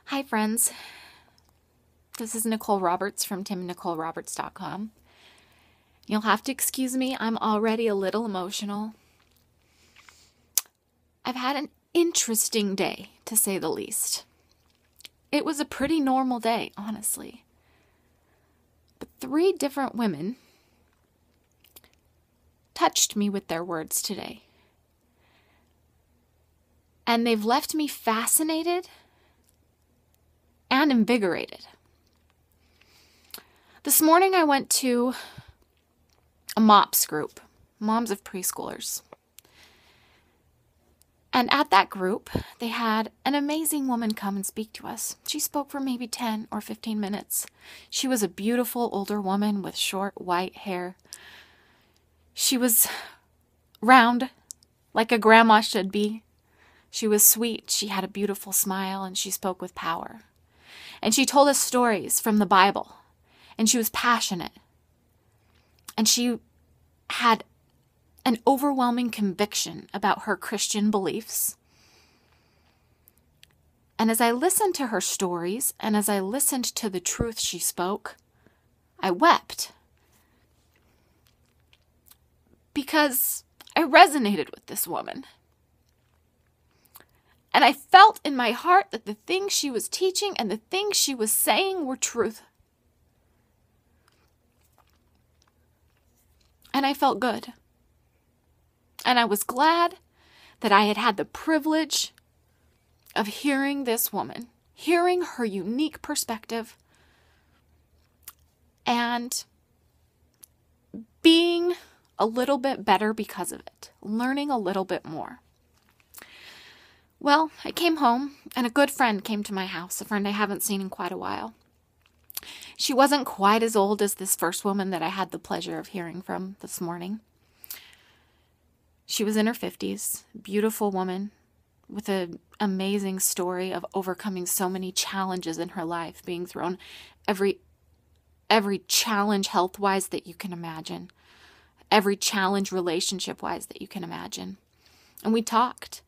Hi, friends. This is Nicole Roberts from timandnicoleroberts.com. You'll have to excuse me, I'm already a little emotional. I've had an interesting day, to say the least. It was a pretty normal day, honestly. But 3 different women touched me with their words today. And they've left me fascinated and invigorated. This morning I went to a MOPS group, Moms of Preschoolers. And at that group, they had an amazing woman come and speak to us. She spoke for maybe 10 or 15 minutes. She was a beautiful older woman with short white hair. She was round, like a grandma should be. She was sweet, she had a beautiful smile, and she spoke with power. And she told us stories from the Bible, and she was passionate. And she had an overwhelming conviction about her Christian beliefs. And as I listened to her stories, and as I listened to the truth she spoke, I wept. Because I resonated with this woman. And I felt in my heart that the things she was teaching and the things she was saying were truth. And I felt good. And I was glad that I had had the privilege of hearing this woman, hearing her unique perspective, and being a little bit better because of it, learning a little bit more. Well, I came home, and a good friend came to my house, a friend I haven't seen in quite a while. She wasn't quite as old as this first woman that I had the pleasure of hearing from this morning. She was in her 50s, beautiful woman with an amazing story of overcoming so many challenges in her life, being thrown every challenge health-wise that you can imagine, every challenge relationship-wise that you can imagine. And we talked.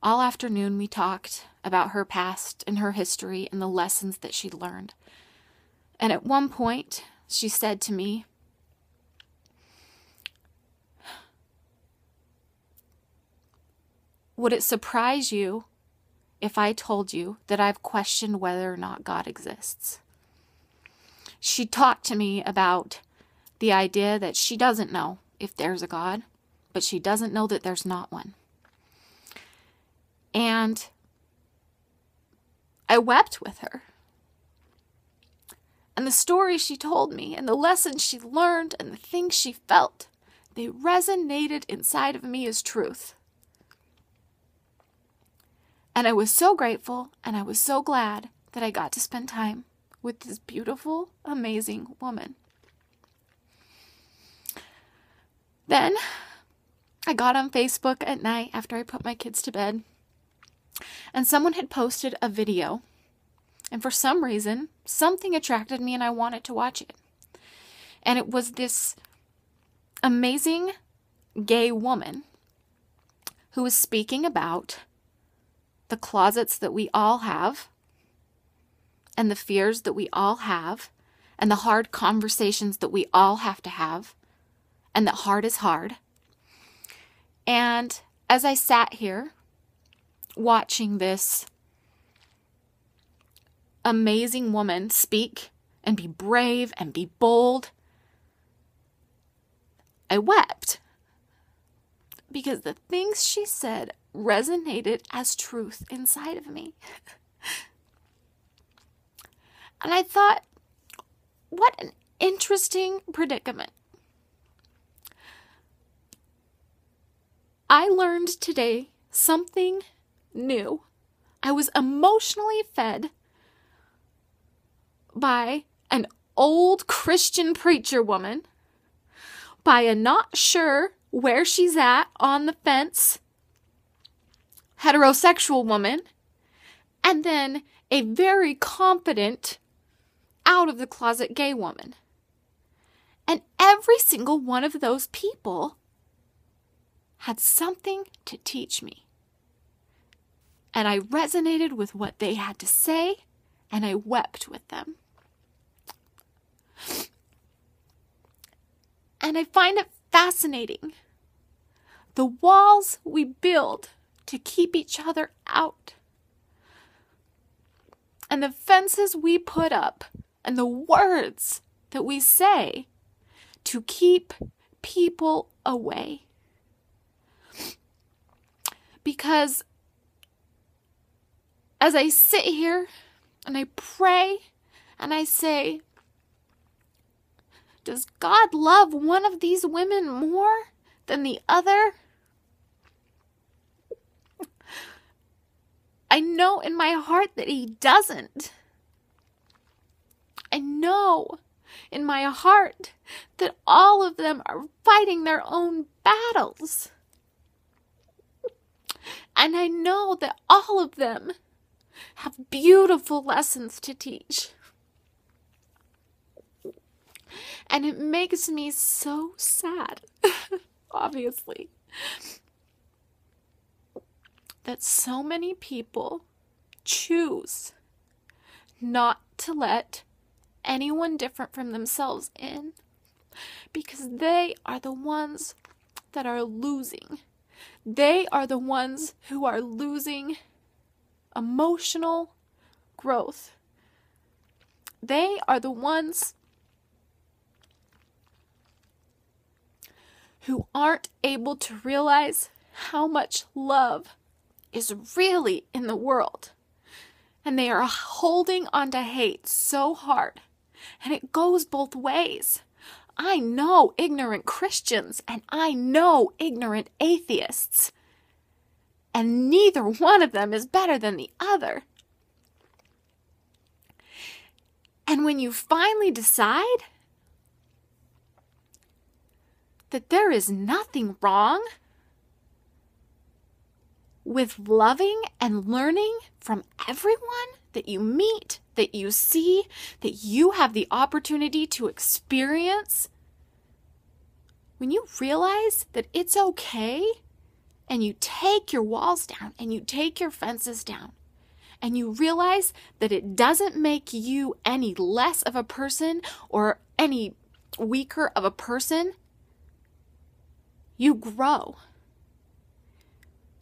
All afternoon we talked about her past and her history and the lessons that she'd learned. And at one point, she said to me, "Would it surprise you if I told you that I've questioned whether or not God exists?" She talked to me about the idea that she doesn't know if there's a God, but she doesn't know that there's not one. And I wept with her. And the stories she told me, and the lessons she learned, and the things she felt, they resonated inside of me as truth. And I was so grateful, and I was so glad that I got to spend time with this beautiful, amazing woman. Then I got on Facebook at night after I put my kids to bed, and someone had posted a video. And for some reason, something attracted me and I wanted to watch it. And it was this amazing gay woman who was speaking about the closets that we all have, and the fears that we all have, and the hard conversations that we all have to have, and that hard is hard. And as I sat here watching this amazing woman speak and be brave and be bold, I wept because the things she said resonated as truth inside of me. And I thought, what an interesting predicament. I learned today something new. I was emotionally fed by an old Christian preacher woman, by a not sure where she's at on the fence heterosexual woman, and then a very confident, out-of-the-closet gay woman. And every single one of those people had something to teach me. And I resonated with what they had to say, and I wept with them. And I find it fascinating, the walls we build to keep each other out, and the fences we put up, and the words that we say to keep people away. Because as I sit here and I pray and I say, does God love one of these women more than the other? I know in my heart that He doesn't. I know in my heart that all of them are fighting their own battles. And I know that all of them have beautiful lessons to teach. And it makes me so sad, obviously, that so many people choose not to let anyone different from themselves in, because they are the ones that are losing. They are the ones who are losing emotional growth. They are the ones who aren't able to realize how much love is really in the world. And they are holding on to hate so hard. And it goes both ways. I know ignorant Christians and I know ignorant atheists. And neither one of them is better than the other. And when you finally decide that there is nothing wrong with loving and learning from everyone that you meet, that you see, that you have the opportunity to experience, when you realize that it's okay and you take your walls down and you take your fences down and you realize that it doesn't make you any less of a person or any weaker of a person, you grow.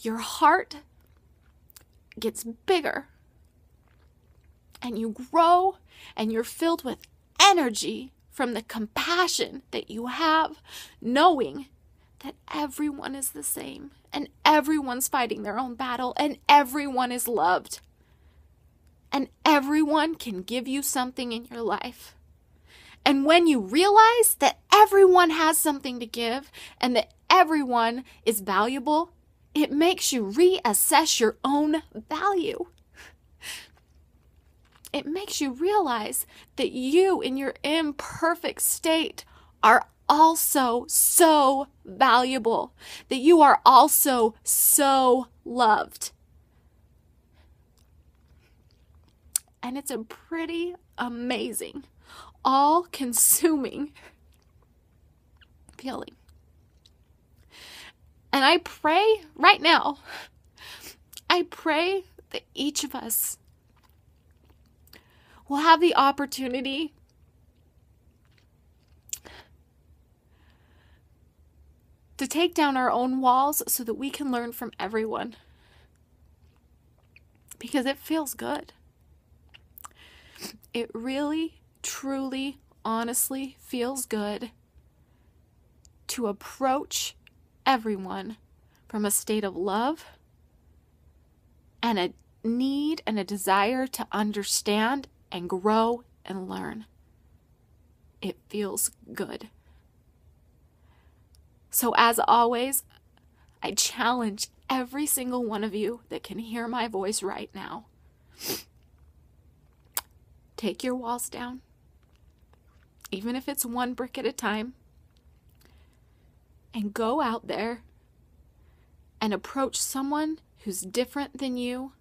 Your heart gets bigger and you grow and you're filled with energy from the compassion that you have, knowing that everyone is the same and everyone's fighting their own battle and everyone is loved and everyone can give you something in your life. And when you realize that everyone has something to give and that everyone is valuable, it makes you reassess your own value. It makes you realize that you, in your imperfect state, are also so valuable, that you are also so loved. And it's a pretty amazing, all-consuming feeling. And I pray right now, I pray that each of us will have the opportunity to take down our own walls so that we can learn from everyone. Because it feels good. It really, truly, honestly feels good to approach everyone from a state of love and a need and a desire to understand and grow and learn. It feels good. So as always, I challenge every single one of you that can hear my voice right now. Take your walls down, even if it's one brick at a time, and go out there and approach someone who's different than you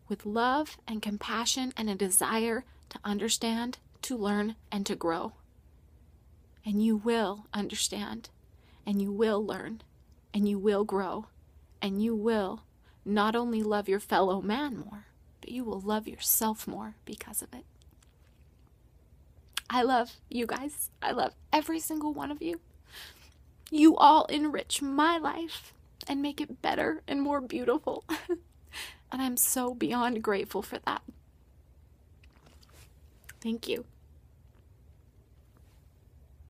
with love and compassion and a desire to understand, to learn, and to grow. And you will understand, and you will learn, and you will grow, and you will not only love your fellow man more, but you will love yourself more because of it. I love you guys. I love every single one of you. You all enrich my life and make it better and more beautiful. And I'm so beyond grateful for that. Thank you.